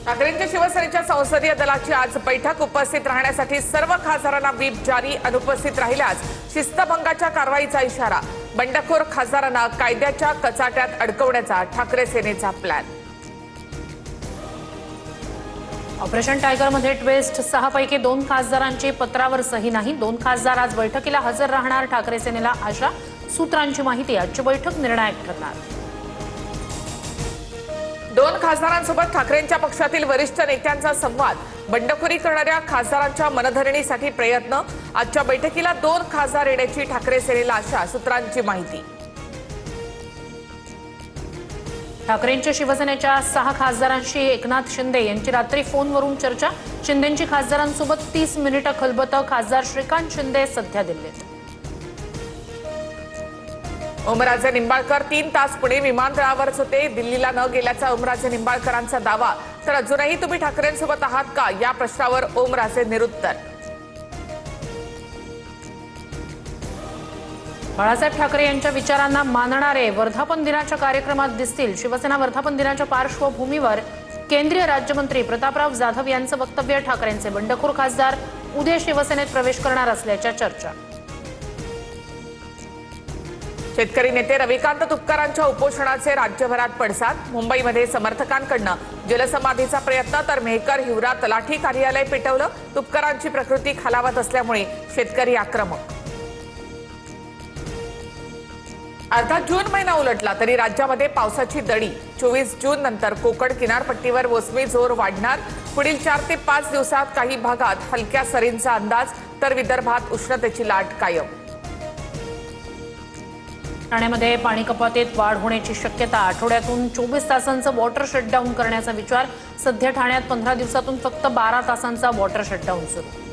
ठाकरेंच्या शिवसेनेच्या संसदीय दलाची आज बैठक। उपस्थित राहण्यासाठी सर्व खासदारांना व्हीप जारी। अनुपस्थित राहिल्यास शिस्तभंगाच्या कारवाईचा इशारा। बंडखोर खासदारांना कायद्याच्या कचाट्यात अडकवण्याचा ठाकरे सेनेचा प्लॅन। Operation टायगरमध्ये twist. 6 पैकी 2 खासदारांची पत्रावर सही नाही। 2 खासदार आज बैठकीला हजर राहणार। ठाकरे सेनेला आशा। सूत्रांची माहिती, आजची बैठक निर्णायक ठरणार। 2 खासदारांसोबत ठाकरेंच्या पक्षातील वरिष्ठ नेत्यांचा संवाद। बंडखोरी करणाऱ्या खासदारांच्या मनधरणीसाठी प्रयत्न। आजच्या बैठकीला 2 खासदार येण्याची ठाकरे सेनेला आशा। सूत्रांची माहिती। ठाकरेंच्या शिवसेनेच्या 6 खासदारांशी एकनाथ शिंदे यांची रात्री फोनवरून चर्चा। शिंदेंची खासदारांसोबत 30 मिनिटं खलबतं। खासदार श्रीकांत शिंदे सध्या दिल्लीत। ओमराजे निंबाळकर 3 तास पुणे विमानतळावरच होते। दिल्लीला न गेल्याचा ओमराजे निंबाळकरांचा दावा। तर अजूनही तुम्ही ठाकरेंसोबत आहात का, या प्रश्नावर ओमराजे निरुत्तर। बाळासाहेब ठाकरे यांच्या विचारांना मानणारे वर्धापन दिनाच्या कार्यक्रमात दिसतील। शिवसेना वर्धापन दिनाच्या पार्श्वभूमीवर केंद्रीय राज्यमंत्री प्रतापराव जाधव यांचं वक्तव्य। ठाकरेंचे बंडखोर खासदार उद्या शिवसेनेत प्रवेश करणार असल्याच्या चर्चा। शेतकरी नेते रविकांत तुपकरांच्या उपोषणाचे राज्यभरात पडसाद। मुंबईमध्ये समर्थकांकडून जलसमाधीचा प्रयत्न, तर मेहकर हिवरा तलाठी कार्यालय पेटवलं। तुपकरांची प्रकृती खालावत असल्यामुळे शेतकरी आक्रमक। अर्धा जून महिना उलटला तरी राज्यामध्ये पावसाची दडी। 24 जून नंतर कोकण किनारपट्टीवर मोसमी जोर वाढणार। पुढील 4 ते 5 दिवसात काही भागात हलक्या सरींचा अंदाज, तर विदर्भात उष्णतेची लाट कायम। ठाण्यामध्ये पाणी कपातीत वाढ होण्याची शक्यता। आठवड्यातून 24 तासांचं वॉटर शटडाऊन करण्याचा विचार। सध्या ठाण्यात 15 दिवसातून फक्त 12 तासांचा वॉटर शटडाऊन सुरू।